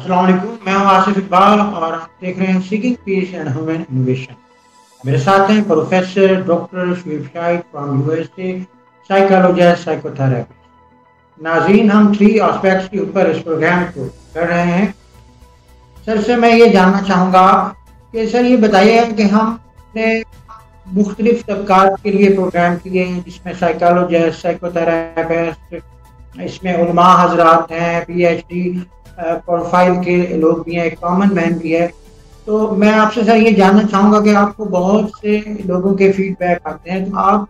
अस्सलाम वालेकुम, मैं हूं आसिफ इकबाल और आप देख रहे हैं seeking peace and human innovation. मेरे साथ हैं professor doctor Shoaib Shahid from USA, psychologist, psychotherapist. नाज़रीन, हम 3 एस्पेक्ट्स के ऊपर इस प्रोग्राम को कर रहे हैं। सर से मैं ये जानना चाहूँगा कि सर ये बताइए कि हमने मुख्तलिफ तबकात के लिए प्रोग्राम किए हैं, जिसमें साइकोलॉजिस्ट, साइकोथेरेपिस्ट, इसमें उलमा हजरात हैं, पीएचडी प्रोफाइल के लोग भी हैं, एक कॉमन मैन भी है। तो मैं आपसे सर ये जानना चाहूँगा कि आपको बहुत से लोगों के फीडबैक आते हैं, तो आप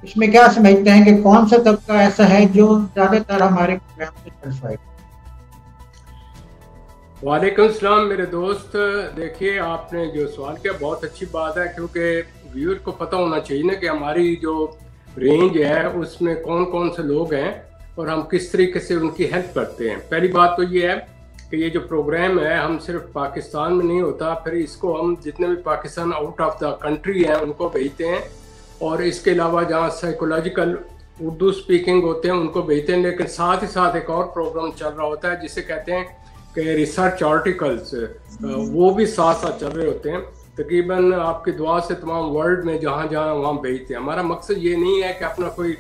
इसमें क्या समझते हैं कि कौन सा तबका ऐसा है जो ज़्यादातर हमारे प्रोग्राम से सेटिस्फाइड? वालेकुम सलाम मेरे दोस्त। देखिए, आपने जो सवाल किया बहुत अच्छी बात है, क्योंकि व्यूअर को पता होना चाहिए ना कि हमारी जो रेंज है उसमें कौन कौन से लोग हैं और हम किस तरीके से उनकी हेल्प करते हैं। पहली बात तो ये है कि ये जो प्रोग्राम है हम सिर्फ पाकिस्तान में नहीं होता, फिर इसको हम जितने भी Pakistan out of the country हैं उनको भेजते हैं, और इसके अलावा जहाँ साइकोलॉजिकल उर्दू स्पीकिंग होते हैं उनको भेजते हैं। लेकिन साथ ही साथ एक और प्रोग्राम चल रहा होता है जिसे कहते हैं कि रिसर्च आर्टिकल्स, वो भी साथ साथ चल रहे होते हैं। तकरीबन आपकी दुआ से तमाम वर्ल्ड में जहाँ जहाँ वहाँ भेजते हैं। हमारा मकसद ये नहीं है कि अपना कोई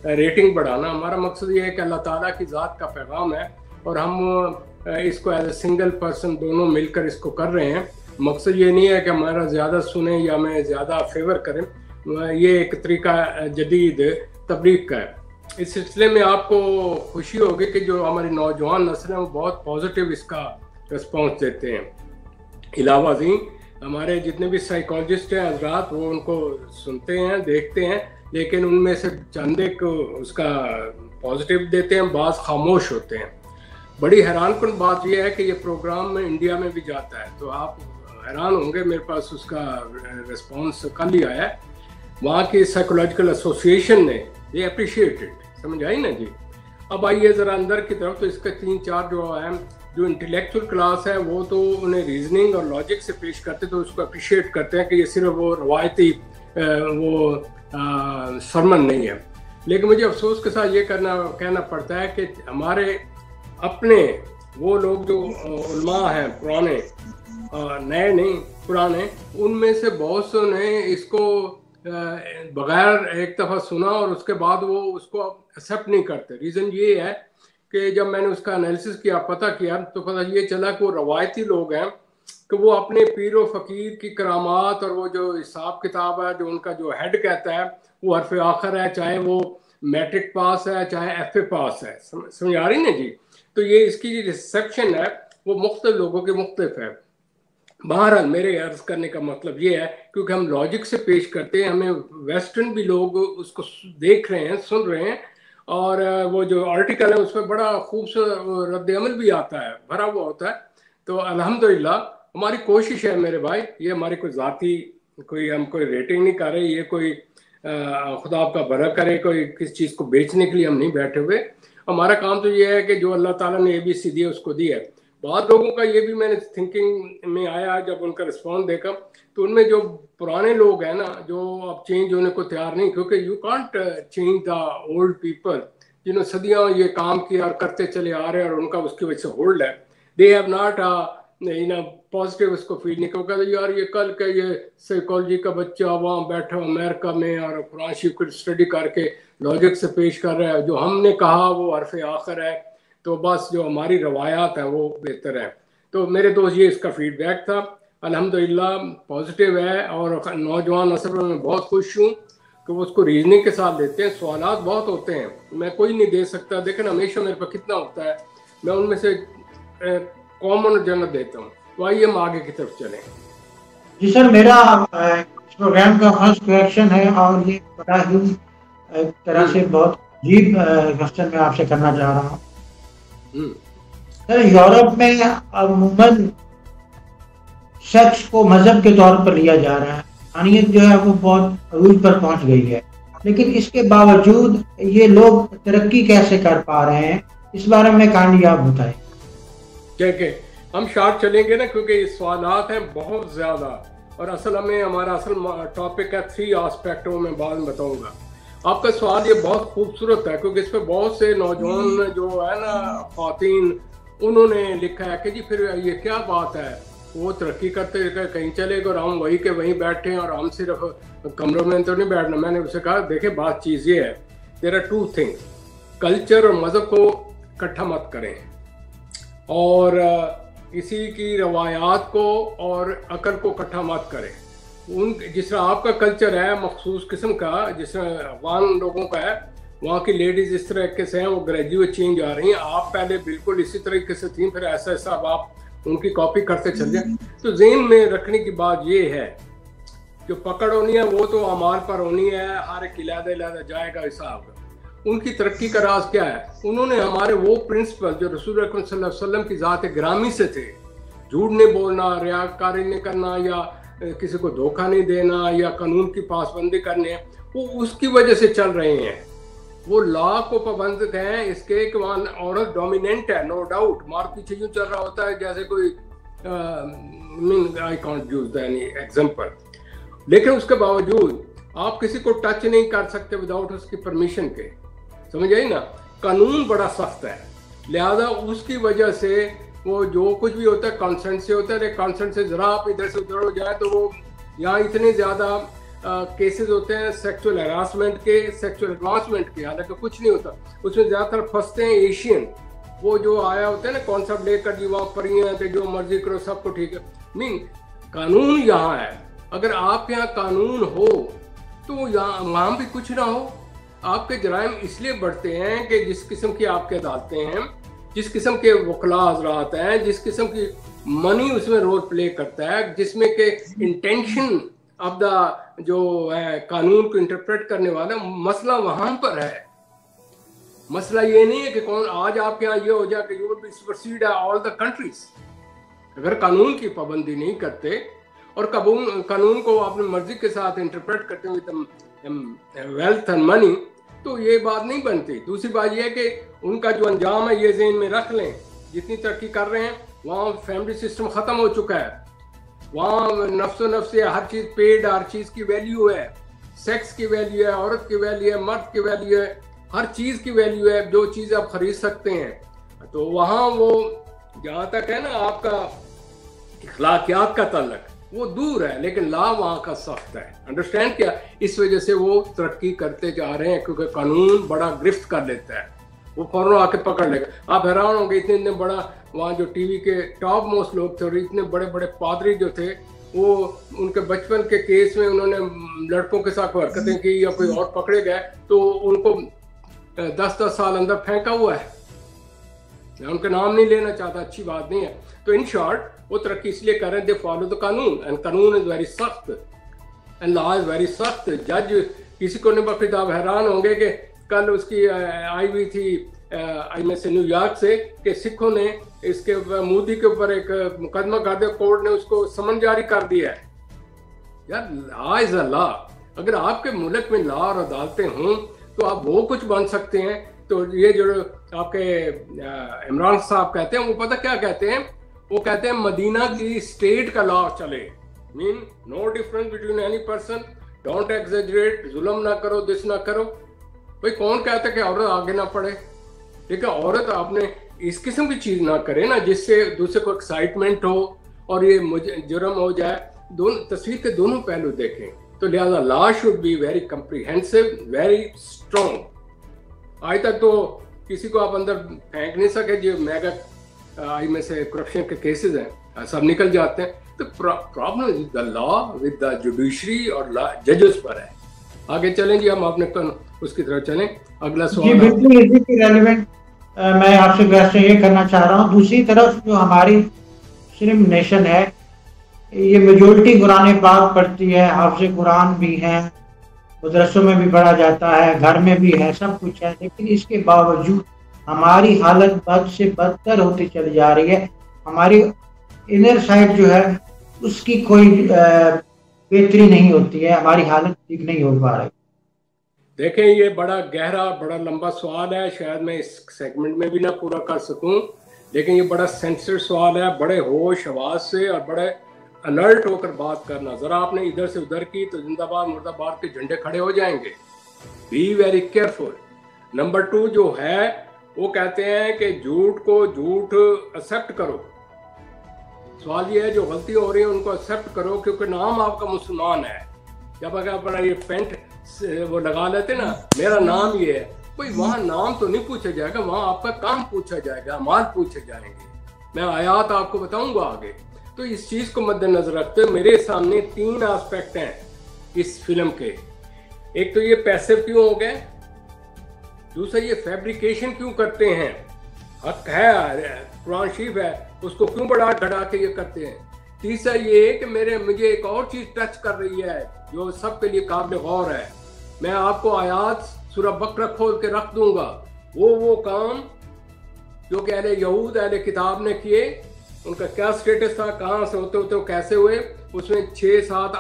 रेटिंग बढ़ाना, हमारा मकसद ये है कि अल्लाह ताला की ज़ात का पैगाम है और हम इसको एज ए सिंगल पर्सन दोनों मिलकर इसको कर रहे हैं। मकसद ये नहीं है कि हमारा ज़्यादा सुने या हमें ज़्यादा फेवर करें, ये एक तरीका जदीद तबलीग का है। इस सिलसिले में आपको खुशी होगी कि जो हमारी नौजवान नस्ल है वो बहुत पॉजिटिव इसका रिस्पॉन्स देते हैं। अलावा जी हमारे जितने भी साइकोलॉजिस्ट हैं हजरात, वो उनको सुनते हैं, देखते हैं, लेकिन उनमें से चंद एक उसका पॉजिटिव देते हैं, बाज़ खामोश होते हैं। बड़ी हैरानकुन बात यह है कि ये प्रोग्राम में इंडिया में भी जाता है, तो आप हैरान होंगे, मेरे पास उसका रिस्पॉन्स कल ही आया है। वहाँ की साइकोलॉजिकल एसोसिएशन ने ये अप्रिशिएटेड, समझ आई ना जी। अब आइए ज़रा अंदर की तरफ। तो इसके 3-4 जो है, जो इंटेलेक्चुअल क्लास है वो तो उन्हें रीजनिंग और लॉजिक से पेश करते, तो उसको अप्रिशिएट करते हैं कि ये सिर्फ वो रवायती सरमन नहीं है। लेकिन मुझे अफसोस के साथ ये कहना पड़ता है कि हमारे अपने वो लोग जो उलमा हैं पुराने, नए नहीं पुराने, उनमें से बहुत से ने इसको बगैर एक दफ़ा सुना और उसके बाद वो उसको एक्सेप्ट नहीं करते। रीज़न ये है कि जब मैंने उसका एनालिसिस किया, पता किया, तो पता ये चला कि वो रवायती लोग हैं कि वो अपने पीर व फ़कीर की करामात और वो जो हिसाब किताब है, जो उनका जो हेड कहता है वो हरफ आखिर है, चाहे वो मैट्रिक पास है चाहे एफ ए पास है। समझ आ रही ना जी। तो ये इसकी जो रिसेप्शन है वो मुख्तलिफ लोगों के मुख्तलिफ है। बहरहाल मेरे अर्ज करने का मतलब ये है, क्योंकि हम लॉजिक से पेश करते हैं, हमें वेस्टर्न भी लोग उसको देख रहे हैं, सुन रहे हैं, और वो जो आर्टिकल है उसमें बड़ा खूबसूरत रद्द-ए-अमल भी आता है, भरा हुआ होता है। तो अल्हम्दुलिल्लाह हमारी कोशिश है मेरे भाई, ये हमारी कोई ज़ाती हम कोई रेटिंग नहीं कर रहे, ये कोई खुदा आपका भला करे, कोई किस चीज़ को बेचने के लिए हम नहीं बैठे हुए। हमारा काम तो ये है कि जो अल्लाह ताला ने ABC दी है उसको दी है। बहुत लोगों का ये भी मैंने थिंकिंग में आया जब उनका रिस्पॉन्स देखा, तो उनमें जो पुराने लोग हैं ना, जो अब चेंज होने को तैयार नहीं, क्योंकि you can't change the old people जिन्होंने सदियां ये काम किया और करते चले आ रहे हैं और उनका उसकी वजह से होल्ड है। दे हैव नॉट पॉजिटिव उसको फील नहीं क्योंकि यार ये कल का ये साइकोलॉजी का बच्चा वहाँ बैठा अमेरिका में और कुरान शरीफ को स्टडी करके लॉजिक से पेश कर रहा है, जो हमने कहा वो हरफ आखिर है, तो बस जो हमारी रवायात है वो बेहतर है। तो मेरे दोस्त ये इसका फीडबैक था। अल्हम्दुलिल्लाह पॉजिटिव है और नौजवान नस्ल में मैं बहुत खुश हूँ कि वो उसको रीजनिंग के साथ लेते हैं। सवालात बहुत होते हैं, मैं कोई नहीं दे सकता, लेकिन हमेशा मेरे पास कितना होता है, मैं उनमें से कॉमन जनरल देता हूँ। तो आइए हम आगे की तरफ चलें। जी सर, मेरा इस प्रोग्राम का फर्स्ट क्वेश्चन है और ये बड़ा ही एक तरह से बहुत अजीब क्वेश्चन मैं आपसे करना चाह रहा हूँ। सर, यूरोप में अमूमन सेक्स को मजहब के तौर पर लिया जा रहा है, इंसानियत जो है वो बहुत अरूज पर पहुंच गई है, लेकिन इसके बावजूद ये लोग तरक्की कैसे कर पा रहे हैं, इस बारे में काइंडली आप बताएं। ठीक है, हम शार्ट चलेंगे ना, क्योंकि ये सवालात हैं बहुत ज़्यादा, और असल में हमारा असल टॉपिक है 3 एस्पेक्टों में बाद में बताऊंगा। आपका सवाल ये बहुत खूबसूरत है, क्योंकि इस पर बहुत से नौजवान जो है ना, ख़वातीन उन्होंने लिखा है कि जी फिर ये क्या बात है, वो तरक्की करते कहीं चले गए और हम वहीं के वहीं बैठे हैं और हम सिर्फ कमरों में तो नहीं बैठना। मैंने उससे कहा देखिए बात चीज़ ये है, there are two things, culture और मज़हब को इकट्ठा मत करें और किसी की रवायात को और अकल को इकट्ठा मत करें। जिस तरह आपका कल्चर है मखसूस किस्म का, जिस तरह अफगान लोगों का है, वहाँ की लेडीज इस तरह से हैं, वो ग्रेजुएट चेंज आ रही हैं, आप पहले बिल्कुल इसी तरीके से थी, फिर ऐसा ऐसा आप उनकी कॉपी करते चल जाए। तो ज़हन में रखने की बात ये है, जो पकड़ होनी है वो तो अमाल पर होनी है, हर एक इलादा जाएगा हिसाब। उनकी तरक्की का राज क्या है, उन्होंने हमारे वो प्रिंसिपल जो रसूल अकरम सल्लल्लाहु अलैहि वसल्लम की ज़ात ग्रामी से थे, झूठ नहीं बोलना, रियाकारी नहीं करना, या किसी को धोखा नहीं देना, या कानून की पासबंदी करने, वो उसकी वजह से चल रहे हैं। वो लॉ को पाबंद हैं इसके कि वहाँ औरत डोमिनेंट है, नो डाउट, मार पीछे यूँ चल रहा होता है जैसे कोई I can't use any example, लेकिन उसके बावजूद आप किसी को टच नहीं कर सकते विदाउट उसकी परमिशन के, समझ आई ना। कानून बड़ा सख्त है, लिहाजा उसकी वजह से वो जो कुछ भी होता है कंसेंट से होता है, लेकिन कंसेंट से जरा आप इधर से उधर हो जाए तो वो यहाँ इतने ज़्यादा केसेस होते हैं सेक्सुअल हरासमेंट के, सेक्सुअल एडवांसमेंट के, हालांकि कुछ नहीं होता, उसमें ज़्यादातर फंसते हैं एशियन, वो जो आया होता है ना कॉन्सेप्ट लेकर जी वहाँ पर ही है कि जो मर्जी करो सबको ठीक है। मीन कानून यहाँ है, अगर आपके यहाँ कानून हो तो यहाँ वहाँ भी कुछ ना हो। आपके जराइम इसलिए बढ़ते हैं कि जिस किस्म की आपके अदालतें हैं, जिस किस्म के वकला हजरात हैं, जिस किस्म की मनी उसमें रोल प्ले करता है, जिसमें के इंटेंशन ऑफ द जो है कानून को इंटरप्रेट करने वाला, मसला वहां पर है। मसला ये नहीं है कि कौन आज आपके यहाँ ये हो जाए कि you will be supersede all the countries. अगर कानून की पाबंदी नहीं करते और कानून को अपनी मर्जी के साथ इंटरप्रेट करते हुए वेल्थ एंड मनी, तो ये बात नहीं बनती। दूसरी बात यह है कि उनका जो अंजाम है ये ज़हन में रख लें, जितनी तरक्की कर रहे हैं वहाँ फैमिली सिस्टम ख़त्म हो चुका है, वहाँ नफ्सो नफ्स है, हर चीज़ पेड, हर चीज़ की वैल्यू है, सेक्स की वैल्यू है, औरत की वैल्यू है, मर्द की वैल्यू है, हर चीज़ की वैल्यू है, जो चीज़ आप खरीद सकते हैं। तो वहाँ वो जहाँ तक है ना आपका अखलाकियात का तल्लक, वो दूर है, लेकिन ला वहाँ का सख्त है। अंडरस्टैंड किया? इस वजह से वो तरक्की करते जा रहे हैं, क्योंकि कानून बड़ा गिरफ्त कर लेता है, वो फौरन आके पकड़ लेगा। आप हैरान होंगे, इतने बड़ा वहाँ जो टीवी के टॉप मोस्ट लोग थे और इतने बड़े बड़े पादरी जो थे, वो उनके बचपन के केस में उन्होंने लड़कों के साथ हरकतें की या कोई और पकड़े गए तो उनको 10-10 साल अंदर फेंका हुआ है। मैं उनका नाम नहीं लेना चाहता, अच्छी बात नहीं है। तो इन शॉर्ट वो तरक्की इसलिए कर रहे हैं, दे फॉलो द कानून, एंड कानून इज वेरी सख्त एंड लॉ इज वेरी सख्त। जज किसी को नहीं बख्शता। आप हैरान होंगे कि कल उसकी आई हुई थी आई में से न्यूयॉर्क से कि सिखों ने इसके मोदी के ऊपर एक मुकदमा कर दिया, कोर्ट ने उसको समन जारी कर दिया है। यार लॉ इज अ लॉ। अगर आपके मुल्क में लॉ और अदालतें हों तो आप वो कुछ बन सकते हैं। तो ये जो आपके इमरान साहब कहते हैं, वो पता क्या कहते हैं, वो कहते हैं मदीना की स्टेट का लॉ चले, mean no difference between any person, don't exaggerate, जुल्म ना करो, दिस ना करो। भाई कौन कहता है कि औरत आगे ना पढ़े? ठीक है, औरत आपने इस किस्म की चीज ना करे ना जिससे दूसरे को एक्साइटमेंट हो और ये जुर्म हो जाए। दोनों तस्वीर के दोनों पहलू देखें। तो लिहाजा law should be very comprehensive, very strong. आज तक तो किसी को आप अंदर फेंक नहीं सके। जो मेगा आई में से करप्शन के केसेस हैं सब निकल जाते हैं। तो problem with the law, with the judiciary और जजेस पर है। आगे चलें जी, हम अपने उसकी तरफ चलें। अगला सवाल बिल्कुल इसी की रेलेवेंट मैं आपसे क्वेश्चन ये करना चाह रहा हूँ। दूसरी तरफ जो हमारी मुस्लिम नेशन है, ये मेजोरिटी कुरान पाक पढ़ती है, हाफिज़ कुरान भी हैं, मदरसों में भी पढ़ा जाता है, घर में भी है, सब कुछ है, लेकिन इसके बावजूद हमारी हालत बद से बदतर होती चली जा रही है। हमारी इनर साइड जो है उसकी कोई बेहतरी नहीं होती है, हमारी हालत ठीक नहीं हो पा रही। देखें, ये बड़ा गहरा, बड़ा लंबा सवाल है, शायद मैं इस सेगमेंट में भी ना पूरा कर सकूं, लेकिन ये बड़ा सेंसिटिव सवाल है। बड़े होश आवाज से और बड़े अलर्ट होकर बात करना। जरा आपने इधर से उधर की तो जिंदाबाद मुर्दाबाद के झंडे खड़े हो जाएंगे। Be very careful. नंबर 2 जो है वो कहते हैं कि झूठ को झूठ एक्सेप्ट करो। सवाल ये है जो गलती हो रही है उनको एक्सेप्ट करो, क्योंकि नाम आपका मुसलमान है। जब अगर अपना ये पेंट वो लगा लेते ना, मेरा नाम ये है, भाई वहाँ नाम तो नहीं पूछा जाएगा, वहाँ आपका काम पूछा जाएगा, अमाल पूछे जाएंगे। मैं आयात आपको बताऊंगा आगे। तो इस चीज को मद्देनजर रखते हुए मेरे सामने 3 एस्पेक्ट हैं इस फिल्म के। एक तो ये पैसिव क्यों हो गए, दूसरा ये फैब्रिकेशन क्यों करते हैं, हक है कुरान शरीफ है उसको क्यों बढ़ा घटा के ये करते हैं, तीसरा ये कि मुझे एक और चीज टच कर रही है जो सबके लिए काबिल गौर है। मैं आपको आयात सूरह बकरा खोल के रख दूंगा, वो काम जो कि अहले यहूद अहले किताब ने किए, उनका क्या स्टेटस था, कहाँ से होते होते वो कैसे हुए, उसमें 6, 7,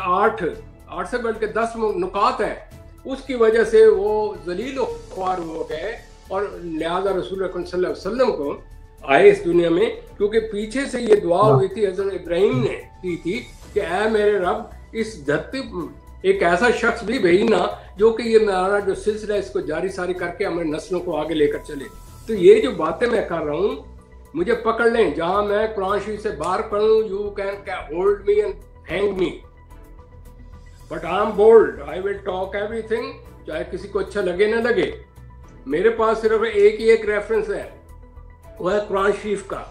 8 से बढ़ के 10 नुकात हैं। उसकी वजह से वो जलील ख्वार हो गए और लिहाजा रसूल सल्लल्लाहु अलैहि वसल्लम को आए इस दुनिया में, क्योंकि पीछे से ये दुआ हुई थी हज़रत इब्राहिम ने की थी कि ऐ मेरे रब इस धरती एक ऐसा शख्स भी भेजना जो कि ये मेरा जो सिलसिला इसको जारी सारी करके हमारे नस्लों को आगे लेकर चले। तो ये जो बातें मैं कर रहा हूँ मुझे पकड़ लें, जहां मैं कुरान शरीफ से बाहर पढ़ूं, you can hold me and hang me, but I am bold, I will talk everything, चाहे किसी को अच्छा लगे ना लगे। मेरे पास सिर्फ एक ही एक रेफरेंस है, वो है कुरान शरीफ का।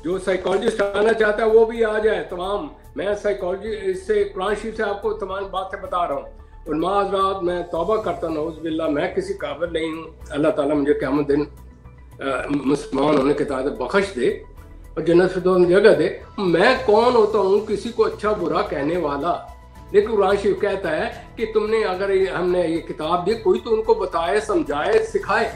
जो साइकोलॉजिस्ट आना चाहता है वो भी आ जाए तमाम। मैं साइकोलॉजी इससे कुरान शरीफ से आपको तमाम बातें बता रहा हूँ। उलमा हज़रात, मैं तौबा करता हूँ, नऊज़ बिल्लाह, मैं किसी काबिल नहीं हूँ। अल्लाह ताला मुझे क़यामत दिन मुसलमान होने के ताद बख्श दे और जन्नत फिरदौस जगह दे। मैं कौन होता हूँ किसी को अच्छा बुरा कहने वाला, लेकिन कुरान शरीफ कहता है कि तुमने अगर हमने ये किताब दी, कोई तो उनको बताए, समझाए, सिखाए,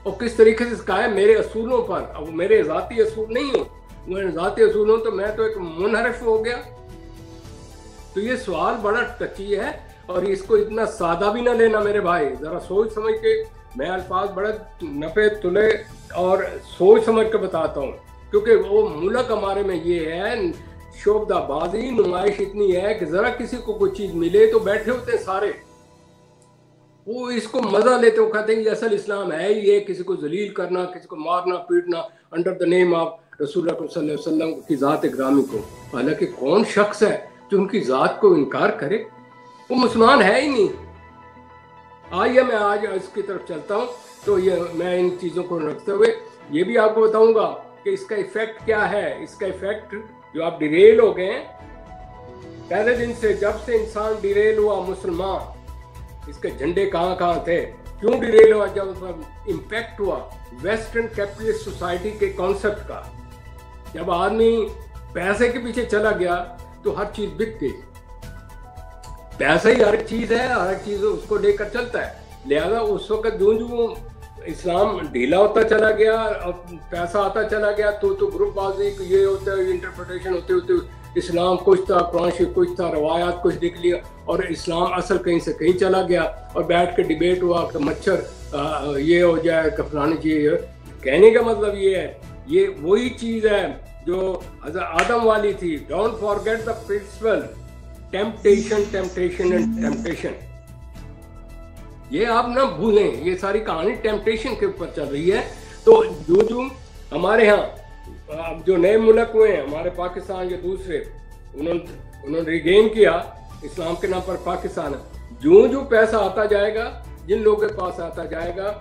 और किस तरीके से सिखाए मेरे असूलों पर। अब मेरे ज़ाती असूल नहीं हो, मेरे ज़ाती असूल हो तो मैं तो एक मुनहरिफ हो गया। तो ये सवाल बड़ा टची है और इसको इतना सादा भी ना लेना मेरे भाई, ज़रा सोच समझ के। मैं अल्फाज बड़े नफे तुले और सोच समझ के बताता हूँ, क्योंकि वो मुल्क हमारे में ये है, शोबदाबाजी नुमाइश इतनी है कि ज़रा किसी को कोई चीज़ मिले तो बैठे होते हैं सारे, वो इसको मजा लेते हो, कहते हैं कि असल इस्लाम है ये किसी को जलील करना, किसी को मारना पीटना अंडर द नेम ऑफ रसूल सल्लल्लाहु अलैहि वसल्लम की ज़ात ग्रामी को। हालांकि कौन शख्स है जो उनकी ज़ात को इनकार करे, वो मुसलमान है ही नहीं। आइए मैं आज इसकी तरफ चलता हूँ। तो ये मैं इन चीज़ों को रखते हुए ये भी आपको बताऊंगा कि इसका इफेक्ट क्या है। इसका इफेक्ट जो आप डिरेल हो गए पहले दिन से, जब से इंसान डिरेल हुआ मुसलमान, इसके झंडे कहाँ कहाँ थे, क्यों डिरेल हुआ, जब इम्पैक्ट हुआ वेस्टर्न कैपिटलिस्ट सोसाइटी के कॉन्सेप्ट का। जब आदमी पैसे के पीछे चला गया तो हर चीज बिक गई, पैसा ही हर चीज है, हर चीज उसको लेकर चलता है। लिहाजा उस वक्त जो इस्लाम ढीला होता चला गया और पैसा आता चला गया, तो ग्रुपबाजी ये होता है, इंटरप्रिटेशन होते होते इस्लाम कुछ था, कुरान शरीफ कुछ था, रवायात कुछ लिख लिया और इस्लाम असल कहीं से कहीं चला गया और बैठ के डिबेट हुआ कि मच्छर ये हो जाए कि फलानी चीज। कहने का मतलब ये है, ये वही चीज है जो आदम वाली थी। Don't forget the principle, temptation temptation and temptation. ये आप ना भूलें, ये सारी कहानी टेम्पटेशन के ऊपर चल रही है। तो जो हमारे यहाँ अब जो नए मुल्क हुए हैं, हमारे पाकिस्तान या दूसरे, उन्होंने रिगेन किया इस्लाम के नाम पर पाकिस्तान। जो पैसा आता जाएगा, जिन लोगों के पास आता जाएगा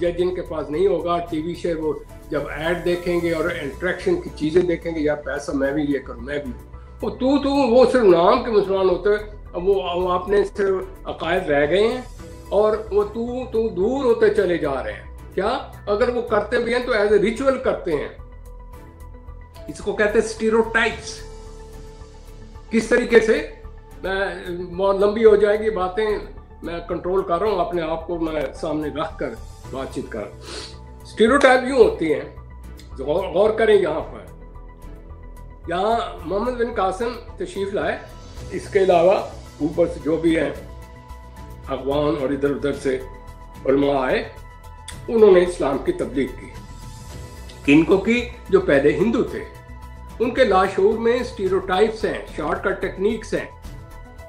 या जिनके पास नहीं होगा, टीवी से वो जब ऐड देखेंगे और इंट्रैक्शन की चीज़ें देखेंगे, यार पैसा मैं भी ये करूँ, मैं भी, वो वो सिर्फ नाम के मुसलमान होते हैं। अब वो अपने सिर्फ अकायद रह गए हैं और वो तू दूर होते चले जा रहे हैं। क्या अगर वो करते भी हैं तो एज ए रिचुअल करते हैं। इसको कहते हैं स्टीरियोटाइप्स। किस तरीके से, मैं बहुत लंबी हो जाएगी बातें, मैं कंट्रोल कर रहा हूँ अपने आप को, मैं सामने रख कर बातचीत कर। स्टीरियोटाइप यूँ होती हैं, गौर करें यहाँ पर। यहाँ मोहम्मद बिन कासिम तशरीफ लाए, इसके अलावा ऊपर से जो भी हैं अफगान और इधर उधर से उलमा आए, उन्होंने इस्लाम की तबलीग की। किनको की? जो पहले हिंदू थे। उनके लाशूर में स्टीरियोटाइप्स हैं, शॉर्टकट टेक्निक्स हैं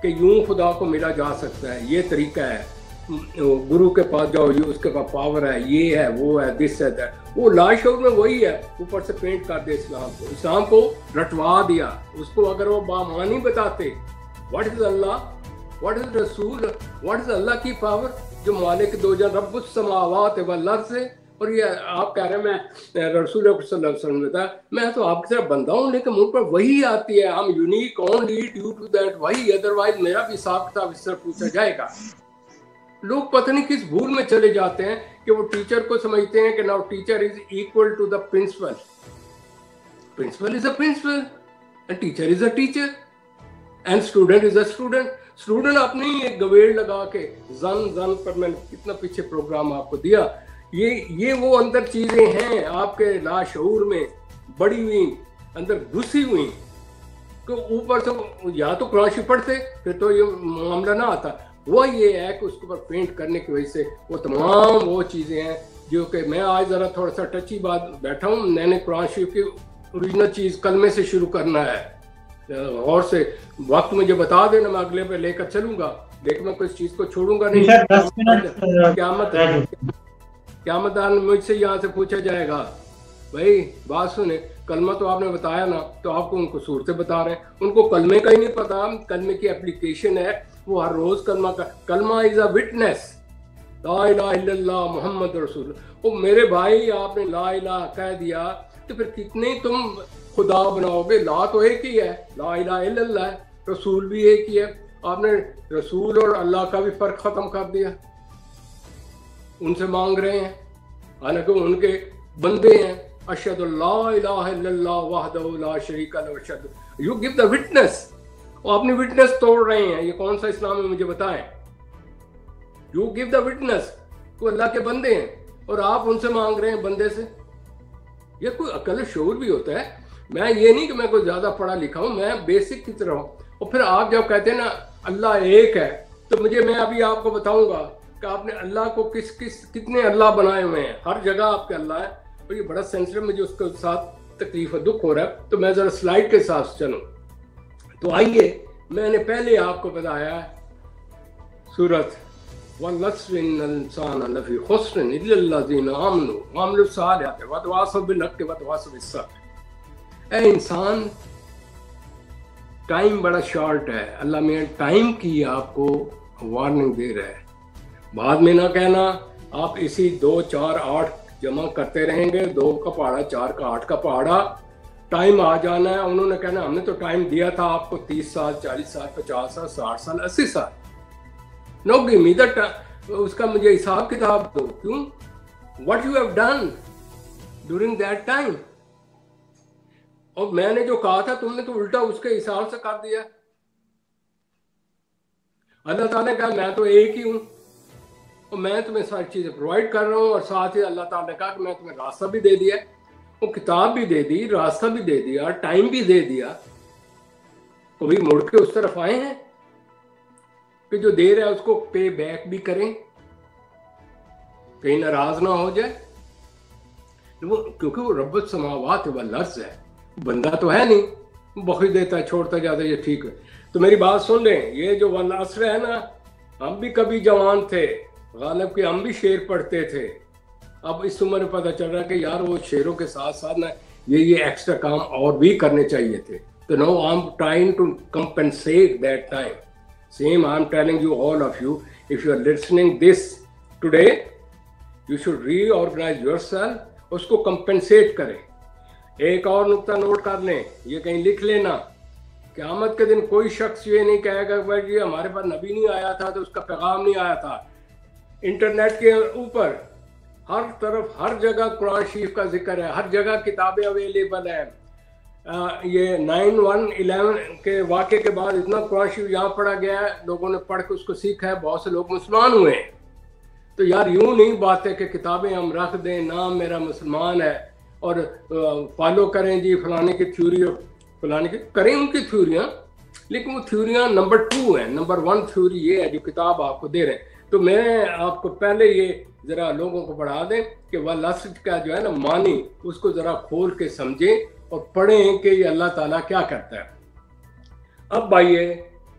कि यूं खुदा को मिला जा सकता है, ये तरीका है, गुरु के पास जाओ, ये उसके पास पावर है, ये है, वो है, दिस है दैट, वो लाशोर में वही है, ऊपर से पेंट कर दे इस्लाम को रटवा दिया उसको। अगर वो बामानी बताते what is Allah, what is रसूल, व्हाट इज अल्लाह की पावर जो मालिक दो जहां रब्बुस समावात वल अर्ज़ से, और ये आप कह रहे हैं मैं रसूल सल्लल्लाहु अलैहि वसल्लम बताया, मैं तो आपकी तरह बंदा हूँ, लेकिन मुझ पर वही आती है। हम unique only due to that वही, अदरवाइज मेरा भी हिसाब किताब इस तरह पूछा जाएगा। लोग पता नहीं किस भूल में चले जाते हैं कि वो टीचर को समझते हैं कि now teacher is equal to the principal, principal is a principal and teacher is a teacher and student is a student. Student अपने ही एक गवेड़ लगा के जन पर मैंने कितना पीछे प्रोग्राम आपको दिया, ये वो अंदर चीजें हैं आपके लाशऊर में बड़ी हुई, अंदर घुसी हुई, तो ऊपर से या तो कुरान शरीफ पढ़ते फिर तो ये मामला ना आता। वो ये है कि उसके ऊपर पेंट करने की वजह से वो तमाम वो चीज़ें हैं जो कि मैं आज ज़रा थोड़ा सा टची बात बैठा हूँ। मैंने कुरान शरीफ की ओरिजिनल चीज़ कलमे से शुरू करना है और से वक्त मुझे बता देना, मैं अगले पे लेकर चलूँगा, लेकिन मैं कुछ चीज़ को छोड़ूंगा नहीं। क़यामत मुझसे यहाँ से पूछा जाएगा, भाई बात सुने, कलमा तो आपने बताया ना, तो आपको उनको सूरतें बता रहे हैं, उनको कलमे का ही नहीं पता, कलमे की एप्लीकेशन है, वो हर रोज कलमा इज अ विटनेस, ला इलाहा इल्लल्लाह मुहम्मद रसूल। ओ मेरे भाई आपने ला इलाहा कह दिया तो फिर कितने तुम खुदा बनाओगे? ला तो एक ही है, ला इलाहा इल्लल्लाह, रसूल भी एक ही है, आपने रसूल और अल्लाह का भी फर्क खत्म कर दिया। उनसे मांग रहे हैं हालांकि उनके बंदे हैं। अशहदु ला इलाहा इल्लल्लाह वहदहु ला शरीका लहु अशहदु, यू गिव द विटनेस, और अपनी विटनेस तोड़ रहे हैं। ये कौन सा इस्लाम है मुझे बताएं? यू गिव द विटनेस, तो अल्लाह के बंदे हैं और आप उनसे मांग रहे हैं बंदे से। ये कोई अकल शऊर भी होता है? मैं ये नहीं कि मैं कोई ज्यादा पढ़ा लिखा हूं, मैं बेसिक की तरह हूं। और फिर आप जब कहते हैं ना अल्लाह एक है, तो मुझे, मैं अभी आपको बताऊंगा कि आपने अल्लाह को कितने अल्लाह बनाए हुए हैं। हर जगह आपके अल्लाह है, और ये बड़ा सेंसिटिव, मुझे उसके साथ तकलीफ और दुख हो रहा है, तो मैं जरा स्लाइड के साथ चलूं। तो आइए, मैंने पहले आपको बताया सूरत वल्लस्र इन्नल इंसान लफी खुस्र इल्लल्लज़ीना आमनू व अमिलुस सालिहात व तवासव बिल हक़्क़ि व तवासव बिस सब्र। ए इंसान, टाइम बड़ा शॉर्ट है, अल्लाह में टाइम की आपको वार्निंग दे रहा है। बाद में ना कहना आप इसी 2 4 8 जमा करते रहेंगे, 2 का पहाड़ा 4 का 8 का पहाड़ा, टाइम आ जाना है। उन्होंने कहना हमने तो टाइम दिया था आपको 30 साल 40 साल 50 साल 60 साल 80 साल, नो गिव मी दैट, उसका मुझे हिसाब किताब दो। क्यों? What you have done during that time. और मैंने जो कहा था तुमने तो उल्टा उसके हिसाब से कर दिया। अल्लाह ताला ने कहा मैं तो एक ही हूं और मैं तुम्हें सारी चीजें प्रोवाइड कर रहा हूं, और साथ ही अल्लाह ताला ने कहा कि मैं तुम्हें रास्ता भी दे दिया, वो किताब भी दे दी, रास्ता भी दे दिया, टाइम भी दे दिया। कभी मुड़ के उस तरफ आए हैं कि जो दे रहा है उसको पे बैक भी करें, कहीं नाराज ना हो जाए वो, क्योंकि वो रब्बुस समावात वल अर्ज़ है, बंदा तो है नहीं, बखी देता है, छोड़ता जाता है, ये ठीक है। तो मेरी बात सुन लें, ये जो वल अस्र है ना, हम भी कभी जवान थे, गालिब के हम भी शेर पढ़ते थे। अब इस उम्र में पता चल रहा है कि यार वो शेरों के साथ साथ ना ये एक्स्ट्रा काम और भी करने चाहिए थे। तो no, I am trying to compensate that time. Same I am telling you all of you, if you are listening this today, you should reorganise yourself, उसको कंपेंसेट करें। एक और नुक्ता नोट कर लें, ये कहीं लिख लेना, क़यामत के दिन कोई शख्स ये नहीं कहेगा भाई ये हमारे पास नबी नहीं आया था तो उसका पैगाम नहीं आया था। इंटरनेट के ऊपर हर तरफ हर जगह कुरान शरीफ का जिक्र है, हर जगह किताबें अवेलेबल हैं। ये 9/11 के वाक़े के बाद इतना कुरान शरीफ यहाँ पढ़ा गया है, लोगों ने पढ़ के उसको सीखा है, बहुत से लोग मुसलमान हुए हैं। तो यार यूं नहीं बात है कि किताबें हम रख दें, नाम मेरा मुसलमान है और फॉलो करें जी फलाने की थ्योरी, फलाने की करें उनकी थ्योरियाँ, लेकिन वो थ्योरियाँ नंबर 2 है। नंबर 1 थ्योरी ये है जो किताब आपको दे रहे हैं। तो मैं आपको पहले ये ज़रा लोगों को बढ़ा दें कि वल अस्र का जो है ना मानी, उसको ज़रा खोल के समझें और पढ़ें कि ये अल्लाह ताला क्या करता है। अब आइए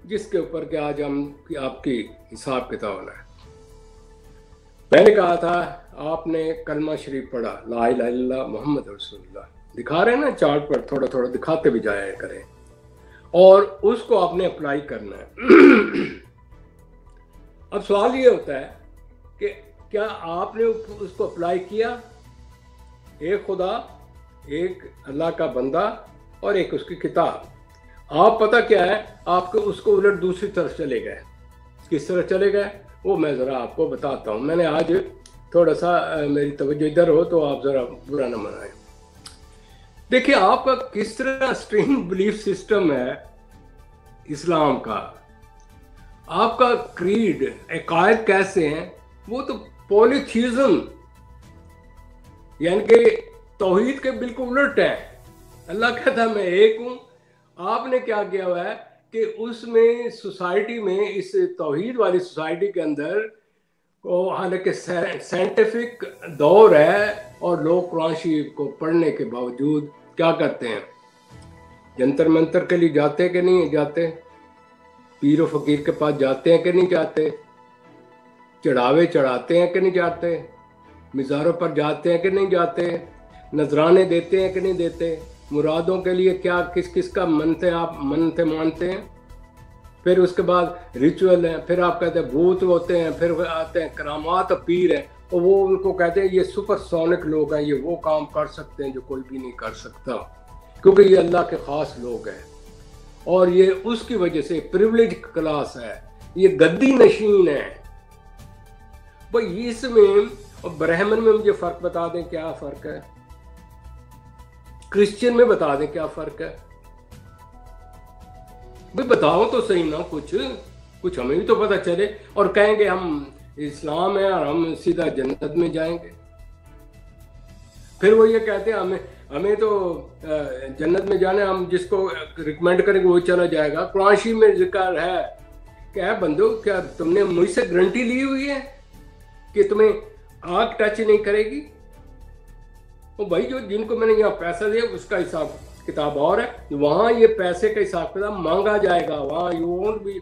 जिसके ऊपर कि आज हम आपकी हिसाब किताब है। मैंने कहा था आपने कलमा शरीफ पढ़ा, ला इलाहा इल्लल्लाह मोहम्मद रसूलुल्लाह, दिखा रहे हैं ना चार्ट पर, थोड़ा थोड़ा दिखाते भी जाया करें, और उसको आपने अप्लाई करना है। अब सवाल ये होता है कि क्या आपने उसको अप्लाई किया? एक खुदा, एक अल्लाह का बंदा और एक उसकी किताब। आप पता क्या है, आपको उसको उलट दूसरी तरफ चले गए। किस तरह चले गए वो मैं ज़रा आपको बताता हूँ। मैंने आज थोड़ा सा मेरी तवज्जो इधर हो तो आप ज़रा बुरा न मनाएं। देखिए आपका किस तरह स्ट्रिंग बिलीफ सिस्टम है इस्लाम का, आपका क्रीड अकायद कैसे हैं, वो तो पॉलीथीज्म यानी कि तौहीद के बिल्कुल उलट है। अल्लाह कहता है मैं एक हूँ, आपने क्या किया हुआ है कि उसमें सोसाइटी में, इस तौहीद वाली सोसाइटी के अंदर, हालांकि साइंटिफिक दौर है और लोग कुरान शरीफ को पढ़ने के बावजूद क्या करते हैं, जंतर मंतर के लिए जाते कि नहीं जाते, पीर फकीर के पास जाते हैं कि नहीं जाते, चढ़ावे चढ़ाते हैं कि नहीं जाते, मिज़ारों पर जाते हैं कि नहीं जाते, नजराने देते हैं कि नहीं देते, मुरादों के लिए क्या किस किस का मनते आप मनते मानते हैं, फिर उसके बाद रिचुअल है, फिर आप कहते हैं भूत होते हैं, फिर आते हैं करामात पीर है, और वो उनको कहते हैं ये सुपरसोनिक लोग हैं, ये वो काम कर सकते हैं जो कोई भी नहीं कर सकता, क्योंकि ये अल्लाह के ख़ास लोग हैं और ये उसकी वजह से प्रिविलेज क्लास है, ये गद्दी नशीन है भाई। इसमें और ब्राह्मण में मुझे फ़र्क बता दें क्या फ़र्क है, क्रिश्चियन में बता दें क्या फ़र्क है भाई, बताओ तो सही ना, कुछ हमें भी तो पता चले। और कहेंगे हम इस्लाम है और हम सीधा जन्नत में जाएंगे। फिर वो ये कहते हैं हमें तो जन्नत में जाने, हम जिसको रिकमेंड करेंगे वो चला जाएगा। कुरान शरीफ में जिक्र है, क्या बंदो क्या तुमने मुझसे गारंटी ली हुई है कि तुम्हें आग टच नहीं करेगी? तो भाई जो जिनको मैंने यहाँ पैसा दिया उसका हिसाब किताब और है, वहाँ ये पैसे का हिसाब किताब मांगा जाएगा। वहाँ यू वोंट भी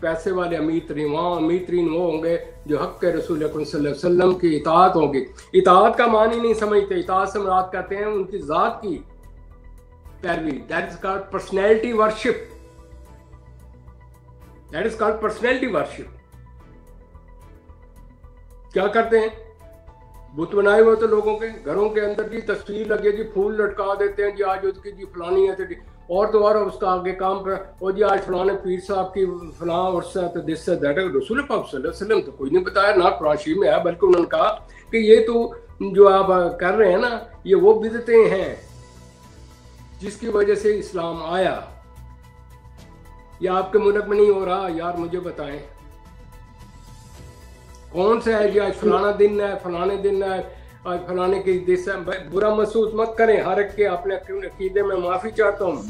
पैसे वाले अमीर तरीन, वहाँ अमीर तरीन वो होंगे जो हक के रसूल सल्लल्लाहु अलैहि वसल्लम की इताअत होगी। इताअत का मान ही नहीं समझते, इताअत से मुराद कहते हैं उनकी ज़ात की पैरवी, that is called personality worship, that is called personality worship. क्या करते हैं, बुत बनाए हुए तो लोगों के घरों के अंदर की तस्वीर लगे जी, फूल लटका देते हैं जी, आज उसकी जी फलानी है तो और तो और उसका आगे काम पर, और जी आज फलाने पीर साहब की फलां और से तो दिस से दैट। रसूल पाक सल्लल्लाहु अलैहि वसल्लम तो कोई नहीं बताया ना कुरान शरीफ में है, बल्कि उन्होंने कहा कि ये तो जो आप कर रहे हैं ना, ये वो बिदतें हैं जिसकी वजह से इस्लाम आया। या आपके मुल्क में नहीं हो रहा यार, मुझे बताएं कौन सा है जी, आज फलाना दिन है, फलाने दिन है, आज फलाने की दिस है। बुरा महसूस मत करें, हर एक के अपने अकीदे में माफी चाहता हूँ,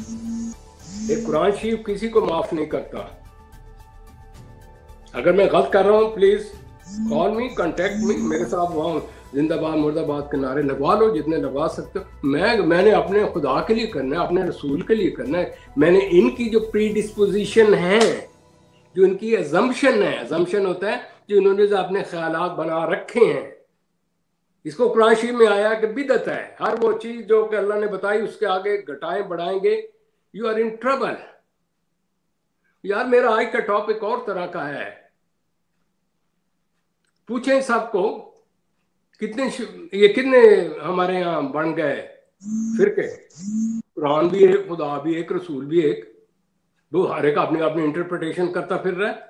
एक कुरान शरीफ किसी को माफ नहीं करता। अगर मैं गलत कर रहा हूँ please call me, contact me, मेरे साथ वहाँ जिंदाबाद मुर्दाबाद के नारे लगवा लो जितने लगवा सकते हो। मैंने अपने खुदा के लिए करना है, अपने रसूल के लिए करना है। मैंने इनकी जो प्री डिस्पोजिशन है, जो इनकी अजम्पशन है, अजम्पशन होता है जो इन्होंने जो अपने ख्यालात बना रखे हैं, इसको कुरान शरीफ में आया कि बिदत है। हर वो चीज जो कि अल्लाह ने बताई उसके आगे घटाएं बढ़ाएंगे, यू आर इन ट्रबल। यार मेरा आज का टॉपिक और तरह का है, पूछें सबको कितने हमारे यहाँ बन गए फिरके, कुरान भी एक, खुदा भी एक, रसूल भी एक, वो हर एक अपनी अपनी इंटरप्रिटेशन करता फिर रहा है।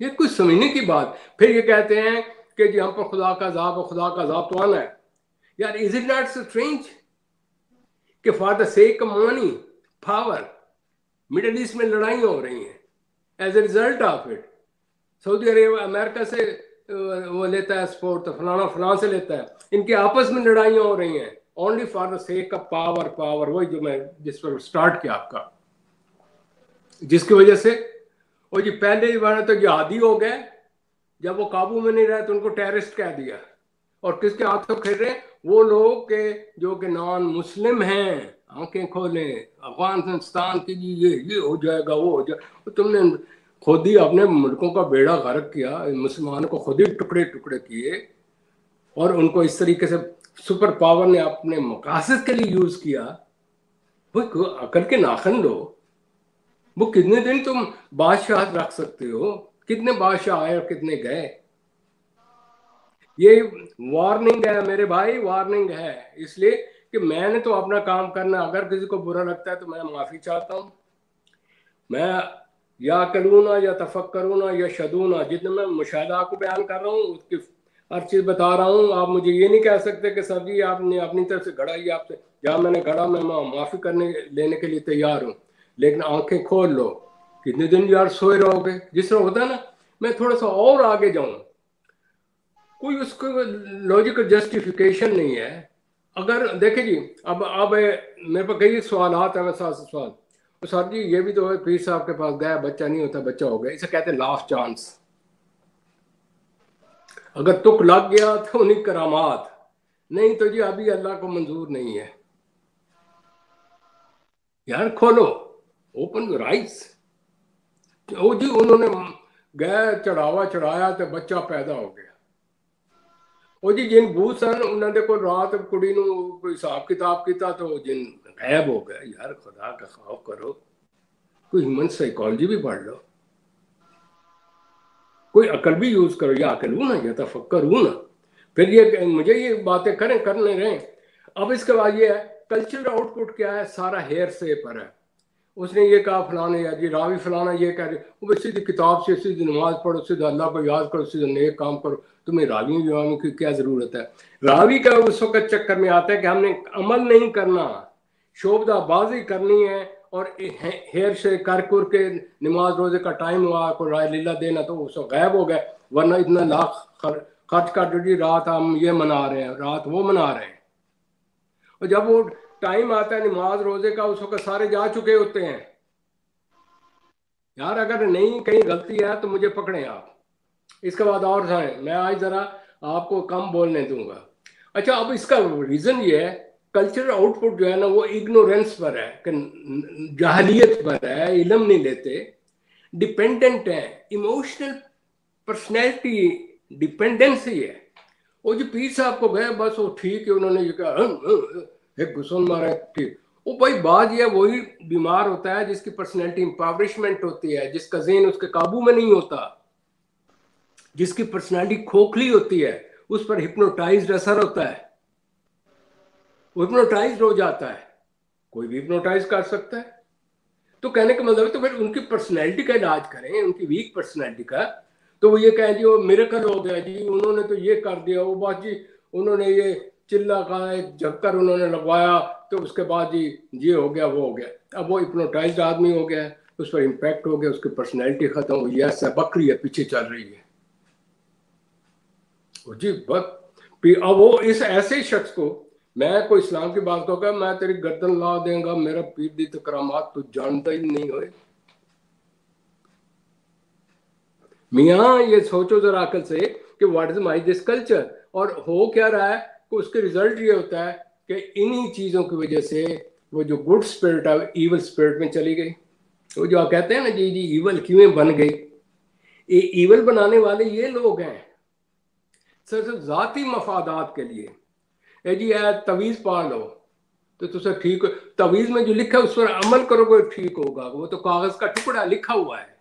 ये कुछ समझने की बात। फिर ये कहते हैं कि जी हम पर खुदा का अज़ाब और खुदा का अज़ाब तो आना है। यार इज इट नॉट स्ट्रेंज कि for the sake of money power Middle East में लड़ाई हो रही हैं, as a result of it Saudi Arabia America से वो लेता है सपोर्ट, तो फलाना फलां से लेता है, इनके आपस में लड़ाइयाँ हो रही हैं only for the sake of power. Power वही जो मैं जिस पर स्टार्ट किया आपका, जिसकी वजह से और जी पहले बार तो जिहादी हो गए, जब वो काबू में नहीं रहे तो उनको टेररिस्ट कह दिया। और किसके हाथों खेल रहे, वो लोग के जो कि नॉन मुस्लिम हैं, आंखें खोलें अफगानिस्तान की जी, ये हो जाएगा वो हो जाएगा। तुमने खुद ही अपने मुल्कों का बेड़ा गर्क किया, मुसलमानों को खुद ही टुकड़े टुकड़े किए और उनको इस तरीके से सुपर पावर ने अपने मकासद के लिए यूज किया। वो अकल के नाखन लो। वो कितने दिन तुम बादशाह रख सकते हो? कितने बादशाह आए और कितने गए? ये वार्निंग है मेरे भाई, वार्निंग है। इसलिए कि मैंने तो अपना काम करना, अगर किसी को बुरा लगता है तो मैं माफी चाहता हूँ। मैं या कलूना या तफक्करूना या शदूना, जितने मैं मुशाहदा को बयान कर रहा हूँ उसकी हर चीज बता रहा हूँ। आप मुझे ये नहीं कह सकते कि सर जी आपने अपनी तरफ से घड़ा ही आपसे, जहाँ मैंने घड़ा मैं माफी करने लेने के लिए तैयार हूँ, लेकिन आंखें खोल लो। कितने दिन यार सोए रहोगे? जिस तरह होता है ना, मैं थोड़ा सा और आगे जाऊं, कोई उसको लॉजिकल जस्टिफिकेशन नहीं है। अगर देखे जी, अब मेरे पास कई सवाल है, मैं सवाल तो सर जी ये भी तो है, पीर साहब के पास गया, बच्चा नहीं होता, बच्चा हो गया, इसे कहते हैं लास्ट चांस। अगर तुक लग गया तो उन्हीं करामात, नहीं तो जी अभी अल्लाह को मंजूर नहीं है। यार खोलो, ओपन योर आइज। ओ जी उन्होंने गए चढ़ावा चढ़ाया तो बच्चा पैदा हो गया। ਉਹ ਜੀ जिन भूत सन उन्होंने को रात कुड़ी ਨੂੰ कोई हिसाब किताब किया तो जिन गायब हो गया। यार खुदा का खौफ करो, कोई ह्यूमन साइकोलॉजी भी पढ़ लो, कोई अकल भी यूज करो, या अकल हूं ना या तफक्कर हूं ना। फिर ये मुझे ये बातें करें करने रहे। अब इसके बाद ये है कल्चरल आउटपुट क्या है, सारा हेयर से पर है। उसने ये कहा फलाने, या जी रावी फलाना ये कह रहे, वो सीधी किताब से सीधी नमाज पढ़ो, सीधा अल्लाह को याद करो, सीधा नेक काम करो, तुम्हें रावी वावी की क्या जरूरत है? रावी का उस वक्त चक्कर में आता है कि हमने अमल नहीं करना, शोबदाबाजी करनी है और हेयर से कर कुर के नमाज रोजे का टाइम हुआ, कोई राय लीला देना तो उसको गायब हो गया। वरना इतना लाख खर्च कर दो जी, रात हम ये मना रहे हैं, रात वो मना रहे हैं। और जब वो टाइम आता है नमाज रोजे का, उस वक्त सारे जा चुके होते हैं। यार अगर नहीं कहीं गलती है तो मुझे पकड़े आप। इसके बाद और जाए, मैं आज जरा आपको कम बोलने दूंगा। अच्छा, अब इसका रीजन ये है, कल्चरल आउटपुट जो है ना वो इग्नोरेंस पर है, जाहलियत पर है, इल्म नहीं लेते, डिपेंडेंट है, इमोशनल पर्सनैलिटी डिपेंडेंसी है। वो जो पीर साहब को गए बस वो ठीक है, उन्होंने ये कहा एक घुसन मारा ठीक। वो भाई बात ये वही बीमार होता है जिसकी पर्सनैलिटी इम्पावरिशमेंट होती है, जिसका ज़हन उसके काबू में नहीं होता, जिसकी पर्सनैलिटी खोखली होती है, उस पर हिप्नोटाइज्ड असर होता है, वो हिप्नोटाइज्ड हो जाता है। कोई भी हिप्नोटाइज कर सकता है। तो कहने का मतलब है तो फिर उनकी पर्सनैलिटी का इलाज करें, उनकी वीक पर्सनैलिटी का। तो वो ये कहें जी वो मिरेकल हो गया जी, उन्होंने तो ये कर दिया, वो बात जी उन्होंने ये चिल्ला का एक झक्कर उन्होंने लगवाया तो उसके बाद जी ये हो गया वो हो गया। अब वो हिप्नोटाइज्ड आदमी हो गया, उस पर इम्पैक्ट हो गया, उसकी पर्सनैलिटी खत्म हो गई, ऐसा बकरी है पीछे चल रही है जी बस। अब वो इस ऐसे शख्स को मैं कोई इस्लाम की बात कहूँगा, मैं तेरी गर्दन ला देगा, मेरा पीर दी तो करामात तो जानता ही नहीं होए। मियाँ ये सोचो जरा अकल से कि what is my this culture, और हो क्या रहा है कि उसके रिजल्ट ये होता है कि इन्हीं चीजों की वजह से वो जो गुड स्पिरिट है ईवल स्पिरिट में चली गई। वो जो आप कहते हैं ना जी जी ईवल क्यों बन गई, ये ईवल बनाने वाले ये लोग हैं सिर्फ जाती मफादात के लिए। ए जी तवीज पा लो तो तुझे ठीक, तवीज में जो लिखा है उस पर अमल करोगे ठीक होगा, वो तो कागज का टुकड़ा लिखा हुआ है।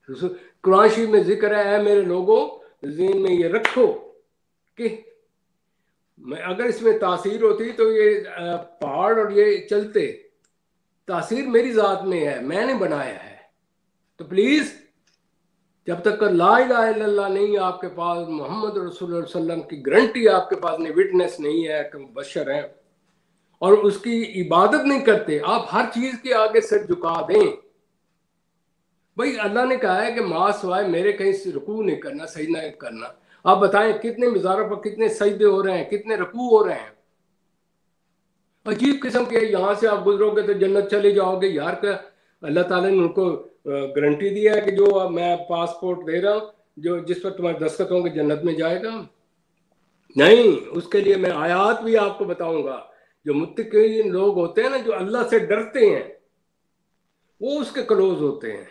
कुरान शरीफ में जिक्र है मेरे लोगों ज़हन में ये रखो कि मैं अगर इसमें तासीर होती तो ये पहाड़ और ये चलते, तासीर मेरी जात में है, मैंने बनाया है। तो प्लीज जब तक ला इलाहा इल्लल्लाह नहीं आपके पास, मोहम्मद रसूलुल्लाह सल्लल्लाहु अलैहि वसल्लम की गारंटी आपके पास नहीं, विटनेस नहीं है कि बशर है और उसकी इबादत नहीं करते, आप हर चीज के आगे सिर झुका दें। भाई अल्लाह ने कहा है कि माँ सवाए मेरे कहीं से रुकू नहीं करना, सही नहीं करना। आप बताएं कितने मज़ारों पर कितने सजदे हो रहे हैं, कितने रुकू हो रहे हैं। अजीब किस्म के, यहाँ से आप गुजरोगे तो जन्नत चले जाओगे। यार का अल्लाह ताला ने उनको गारंटी दिया है कि जो मैं पासपोर्ट दे रहा हूँ जो जिस पर तुम्हारे दस्तखत होंगे जन्नत में जाएगा। नहीं, उसके लिए मैं आयात भी आपको बताऊंगा। जो मुत्तकीन लोग होते हैं ना, जो अल्लाह से डरते हैं, वो उसके क्लोज होते हैं।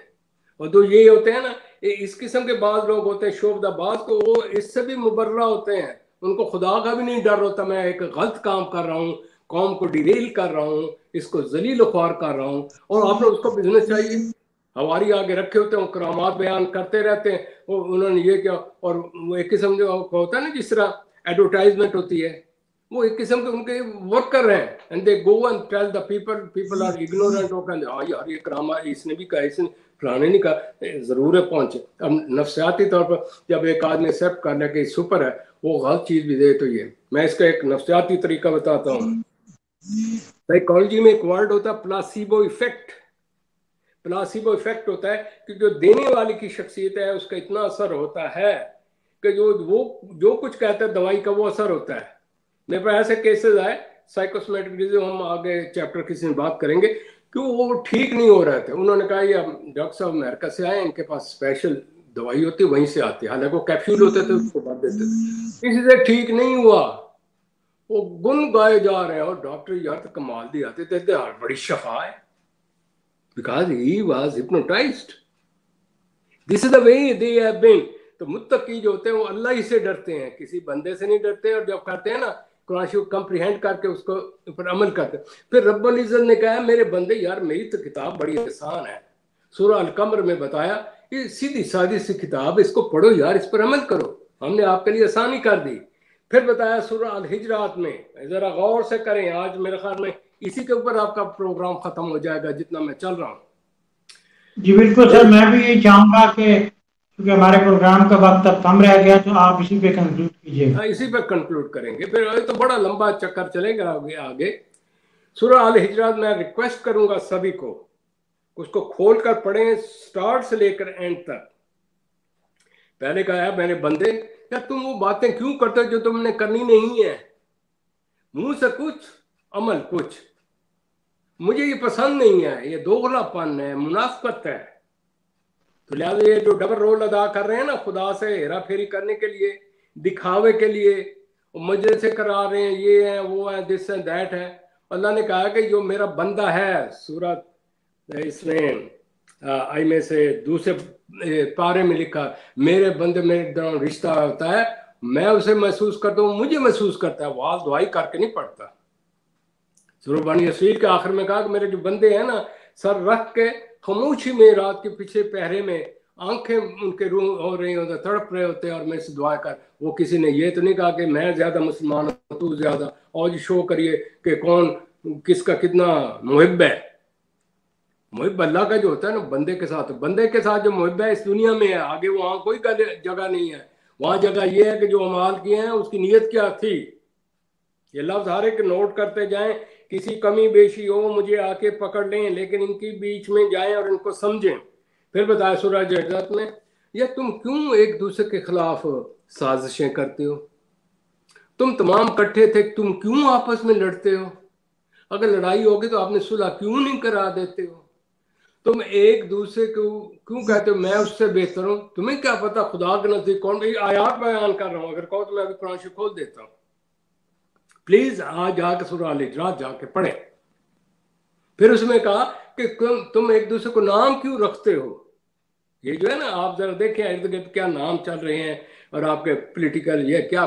और तो ये होते हैं ना, इस किस्म के बाज लोग होते हैं शोबदाबाज, तो वो इससे भी मुबर्रा होते हैं, उनको खुदा का भी नहीं डर होता, मैं एक गलत काम कर रहा हूँ, कौम को डिरेल कर रहा हूँ, इसको जलील ख्वार कर रहा हूँ, और आपने उसको बिजनेस चाहिए, हवारी आगे रखे होते हैं, करामात बयान करते रहते हैं, वो उन्होंने ये किया, और वो एक किस्म जो होता है ना, जिस तरह एडवर्टाइजमेंट होती है, वो एक किस्म के उनके वर्क कर रहे हैं, and they go and tell the people are ignorant, वो कहते हैं हाँ यार ये करामा इसने भी कहा, इसने फलाने नहीं कहा, जरूर है पहुंचे। अब नफ्सियाती तौर पर जब एक आदमी एक्सेप्ट कर ले कि सुपर है, वो गलत चीज भी दे, तो ये मैं इसका एक नफ्सियाती तरीका बताता हूँ। साइकोलॉजी में एक वर्ड होता है प्लासीबो इफेक्ट। प्लासीबो इफेक्ट होता है कि जो देने वाले की शख्सियत है उसका इतना असर होता है कि जो कुछ कहता है दवाई का वो असर होता है। मेरे पास ऐसे केसेस आए साइकोसोमेटिक, हम आगे चैप्टर किसी में बात करेंगे, कि वो ठीक नहीं हो रहे थे, उन्होंने कहा ये डॉक्टर साहब अमेरिका से आए, इनके पास स्पेशल दवाई होती है वहीं से आती है, हालांकि वो कैप्सूल होते थे उसको भर देते थे, किसी से ठीक नहीं हुआ, वो गुन गाए जा रहे हैं, और डॉक्टर यार तो कमाल दी आते थे, बड़ी शफा है, because he was hypnotized. This is the way they have been. तो मुत्तकी जो होते हैं वो अल्लाह ही से डरते हैं, किसी बंदे से नहीं डरते, और जब करते हैं ना कुरान शरीफ कंप्रीहेंड करके उसको ऊपर अमल करते हैं। फिर रब्बुल इज्जत ने कहा मेरे बंदे यार मेरी तो किताब बड़ी आसान है, सूरह अल कमर में बताया ये सीधी सादी सी किताब, इसको पढ़ो यार, इस पर अमल करो, हमने आपके लिए आसानी कर दी। फिर बताया सूरह अल हिजरात में, जरा गौर से करें, आज मेरे ख्याल में इसी के ऊपर आपका प्रोग्राम खत्म हो जाएगा जितना मैं चल रहा हूँ। जी बिल्कुल सर, मैं भी ये चाहूंगा कि क्योंकि हमारे प्रोग्राम का वक्त अब कम रह गया, तो आप इसी पे कंक्लूड कीजिएगा। इसी पे कंक्लूड करेंगे, फिर तो बड़ा लंबा चक्कर चलेगा आगे। सूरह अल हिजरात में रिक्वेस्ट करूंगा सभी को उसको खोल कर पढ़ें, स्टार्ट से लेकर एंड तक। पहले कहा है मेरे बंदे यार तुम वो बातें क्यों करते हो जो तुमने करनी नहीं है, मुंह से कुछ अमल कुछ, मुझे ये पसंद नहीं है, ये दोगलापन है, मुनाफकत है। तो लिहाजा ये जो डबल रोल अदा कर रहे हैं ना, खुदा से हेरा फेरी करने के लिए, दिखावे के लिए, मजे से करा रहे हैं, ये है वो है, दिस एंड दैट है। अल्लाह ने कहा कि जो मेरा बंदा है, सूरत इसमें आई में से दूसरे पारे में लिखा, मेरे बंदे मेरे दौरान रिश्ता होता है, मैं उसे महसूस करता हूँ, मुझे महसूस करता है, वाज दुआई करके नहीं पड़ता। सूरह बनी इसराइल के आखिर में कहा कि मेरे जो बंदे हैं ना, सर रख के खामोशी में रात के पीछे पहरे में, आंखें उनके रू हो रही होते, तड़प रहे होते, और मेरे से दुआ कर। वो किसी ने ये तो नहीं कहा कि मैं ज्यादा मुसलमान हूं तू ज्यादा, और जी शो करिए कि कौन किसका कितना मुहिब है। मुहिब अल्लाह का जो होता है ना बंदे के साथ, बंदे के साथ जो मुहिब है इस दुनिया में है, आगे वहां कोई जगह नहीं है। वहां जगह ये है कि जो अमाल किए हैं उसकी नीयत क्या थी। ये लफ्ज हर एक नोट करते जाएं, किसी कमी बेशी हो मुझे आके पकड़ लें, लेकिन इनकी बीच में जाएं और इनको समझें। फिर बताया सूरह जहज़त में, ये तुम क्यों एक दूसरे के खिलाफ साजिशें करते हो, तुम तमाम इकट्ठे थे, तुम क्यों आपस में लड़ते हो, अगर लड़ाई होगी तो आपने सुलह क्यों नहीं करा देते हो, तुम एक दूसरे को क्यों कहते हो मैं उससे बेहतर हूं, तुम्हें क्या पता खुदा के नजदीक कौन। आयात बयान कर रहा हूं, अगर कहो तो मैं अभी कुरान शरीफ खोल देता हूं, प्लीज आज जाके सूरह अल हिजरात जाके पढ़े। फिर उसमें कहा कि तुम एक दूसरे को नाम क्यों रखते हो। ये जो है ना, आप जरा देखें इर्द गिर्द क्या नाम चल रहे हैं, और आपके पॉलिटिकल ये क्या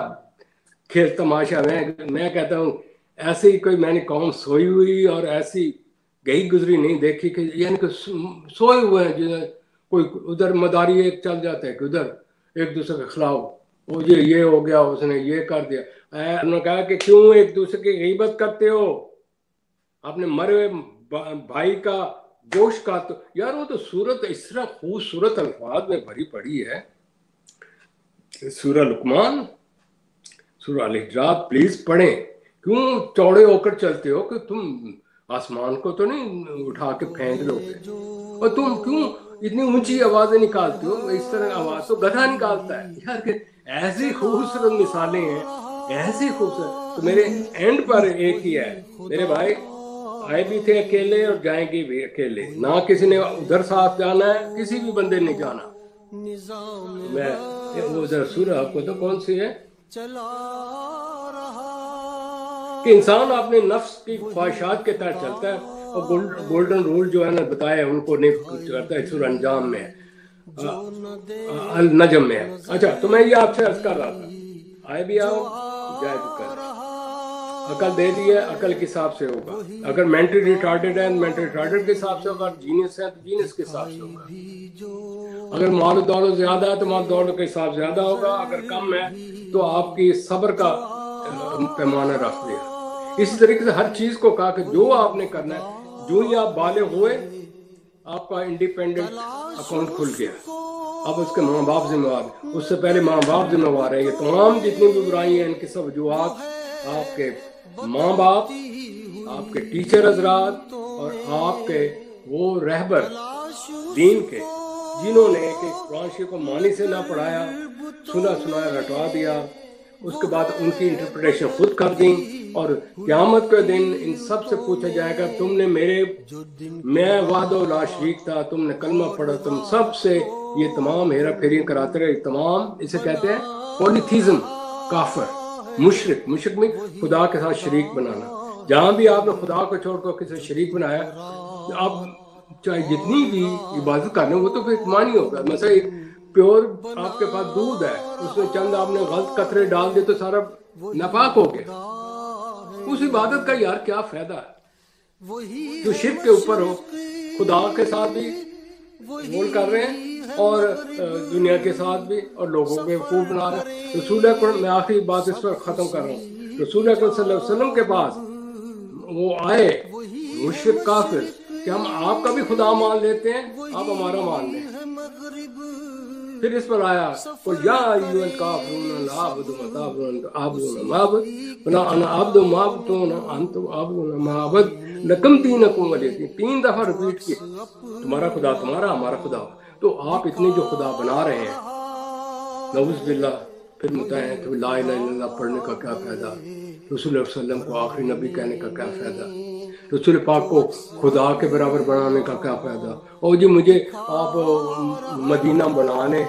खेल तमाशा। मैं कहता हूँ ऐसे ही कोई मैंने कौम सोई हुई और ऐसी गई गुजरी नहीं देखी कि यानी कि सोए हुए हैं, जो कोई उधर मदारी एक चल जाता है कि उधर एक दूसरे के खिलाफ, वो ये हो गया, उसने ये कर दिया। उन्होंने कहा कि क्यों एक दूसरे की गीबत करते हो, अपने मरे भाई का जोश का। तो यार वो तो सूरत इस तरह खूबसूरत अल्फाज में भरी पड़ी है, सूरह लुकमान, सूरह अल हिजरात प्लीज पढ़ें। क्यों चौड़े होकर चलते हो कि तुम आसमान को तो नहीं उठा के फेंक दोगे, और तुम क्यों इतनी ऊंची आवाजें निकालते हो, इस तरह आवाज तो गधा निकालता है। यार ऐसी खूबसूरत मिसालें हैं, ऐसी खूबसूरत। तो मेरे एंड पर एक ही है, मेरे भाई आए भी थे अकेले और जाएंगे भी अकेले, ना किसी ने उधर साथ जाना है, किसी भी बंदे ने जाना। मैं वो उधर सूरह आपको तो कौन सी है कि इंसान अपने नफ्स की ख्वाहिशात के तहत चलता है, और गोल्डन रूल जो है ना बताया उनको नहीं करता है, सूरह अंजाम में है। अल नजम में है। अच्छा, तो मैं ये आपसे अर्ज कर रहा था, आए भी आओ जाए भी कर, अकल दे दी है, अकल के हिसाब से होगा। अगर मेंटली रिटार्डेड है, मेंटली रिटार्डेड के हिसाब से होगा। जीनियस है तो जीनियस के हिसाब से होगा। अगर माल दौलत ज्यादा है तो माल दौलत के हिसाब ज्यादा होगा। अगर कम है तो आपकी सब्र का पैमाना रख दिया। इसी तरीके से हर चीज को कहा कि जो आपने करना है, जो ही आप बालिग हुए, आपका इंडिपेंडेंट अकाउंट खुल गया। अब उसके माँ बाप जिम्मेवार, उससे पहले माँ बाप जिम्मेवार है। ये तमाम जितनी भी बुराई हैं, इनकी सब वजूहात आपके माँ बाप, आपके टीचर हजरात और आपके वो रहबर दीन के, जिन्होंने कि कुरान शरीफ को मानी से ना पढ़ाया, सुना सुनाया रटवा दिया, उसके बाद उनकी इंटरप्रिटेशन खुद कर दी। और क़यामत के दिन इन सब से पूछा जाएगा, तुमने मैं वादो ला शरीक था, तुमने कलमा पढ़ा, तुम सब से ये तमाम हेरा फेरी कराते रहे। तमाम इसे कहते हैं पॉलीथीज्म, काफर, मुशरिक। मुशरिक में खुदा के साथ शरीक बनाना। जहां भी आपने खुदा को छोड़कर किसी शरीक बनाया, आप चाहे जितनी भी इबादत करने, वो तो फिर ईमान ही होगा। मतलब एक प्योर आपके पास दूध है, उसमें चंद आपने गलत कतरे डाल दिए तो सारा नापाक हो गया। उस इबादत का यार क्या फायदा है जो शिर्क के ऊपर हो। खुदा के साथ भी बोल कर रहे हैं और दुनिया के साथ भी, और लोगों के बेवकूफ बना रहे हैं। रसूल अकरम, मैं आखिरी बात इस पर खत्म कर रहा हूँ। रसूल अकरम सल्लल्लाहु अलैहि वसल्लम के पास वो आए मुशरिक काफिर कि हम आपका भी खुदा मान लेते हैं, आप हमारा मान लें। फिर इस पर आया तो या अय्युहल काफिरून ला अअबुदु मा ता'बुदून अअबुदु मा अअबुद वला अना अब्दु मा अबदून अंतुम अअबुदून मा अअबुद लकुम दीनुकुम वलिय दीन। 3 दफा रिपीट किए, तुम्हारा खुदा तुम्हारा, हमारा खुदा। तो आप इतने जो खुदा बना रहे हैं, नऊज़ बिल्लाह, फिर मुताए तो ला इलाहा इल्लल्लाह पढ़ने का क्या फायदा, रसूल सल्लम को आखिरी नबी कहने का क्या फायदा, रसूल पाक को खुदा के बराबर बनाने का क्या फायदा। और जी मुझे आप मदीना बनाने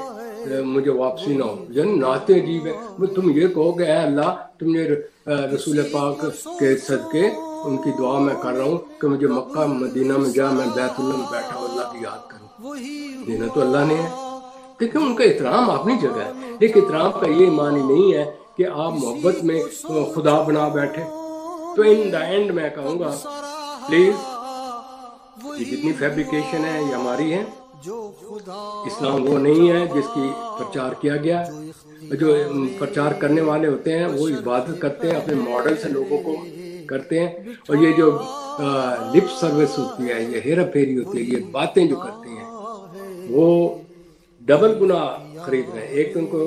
मुझे वापसी ना हो, जन नाते अजीब है। तुम ये कहोगे अल्लाह, तुमने रसूल पाक के सदके उनकी दुआ मैं कर रहा हूँ कि मुझे मक्का मदीना में जा, मैं बैतुल्लाह में बैठा अल्लाह की याद करूँ। देना तो अल्लाह ने है, क्योंकि उनका एहतराम अपनी जगह है। लेकिन एहतराम का ये मानी नहीं है कि आप मोहब्बत में खुदा बना बैठे। तो इन द एंड मैं कहूँगा, प्लीज ये जितनी फैब्रिकेशन है ये हमारी है। इस्लाम वो नहीं है जिसकी प्रचार किया गया। जो प्रचार करने वाले होते हैं वो इबादत करते हैं, अपने मॉडल से लोगों को करते हैं। और ये जो लिप सर्विस होती है, ये हेरा फेरी होती है, ये बातें जो करते हैं, वो डबल गुना खरीद रहे हैं। एक तो उनको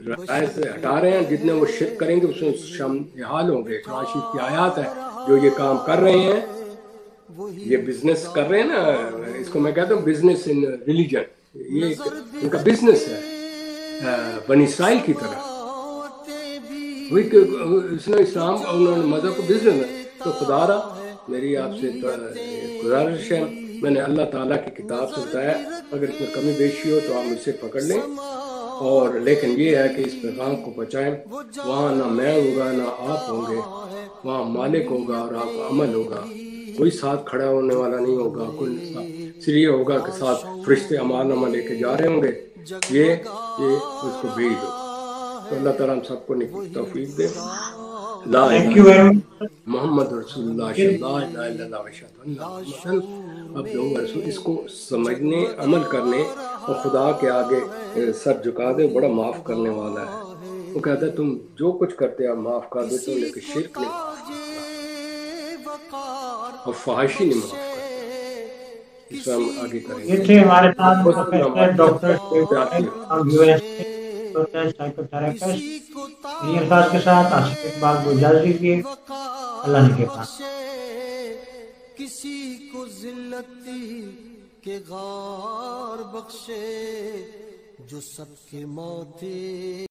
राय से हटा रहे हैं, जितने वो शिरक करेंगे उसमें शामिल होंगे। कुरान शरीफ की आयत है, जो ये काम कर रहे हैं, ये बिजनेस कर रहे हैं ना, इसको मैं कहता हूँ बिजनेस इन रिलीजन। ये इनका बिजनेस है बनी इस्राइल की तरह। वही इस्लाम उन्होंने मजहब को बिजनेस है। तो खुदारा मेरी आपसे गुजारिश है, मैंने अल्लाह ताला की किताब से बताया, अगर इसमें कमी बेशी हो तो आप मुझसे पकड़ लें। और लेकिन ये है कि इस पैगाम को पहुँचाएं। वहाँ ना मैं होगा ना आप होंगे, वहाँ मालिक होगा और आपका अमल होगा। कोई साथ खड़ा होने वाला नहीं होगा, कोई इसलिए होगा कि साथ फरिश्ते अमालनामा लेके जा रहे होंगे, ये उसको भेज दो। तो अल्लाह ताला हम सबको तौफीक दे। Thank you very much. मोहम्मद रसूलुल्लाह सल्लल्लाहु अलैहि वसल्लम, इसको समझने, अमल करने और खुदा के आगे सर झुका दे, बड़ा माफ करने वाला है। वो कहता है तुम जो कुछ करते हो माफ कर देते हो, लेकिन शिर्क नहीं और फहाशी नहीं माफ करते। इस पर हम आगे करेंगे। ये थे हमारे साथ प्रोफेसर डॉक्टर साइकोथेरेपिस्ट के साथ आसिफ इकबाल को इजाजत दीजिए। अल्लाह ने के पास किसी को जिल्लती के गार बख्शे जो सबके माथे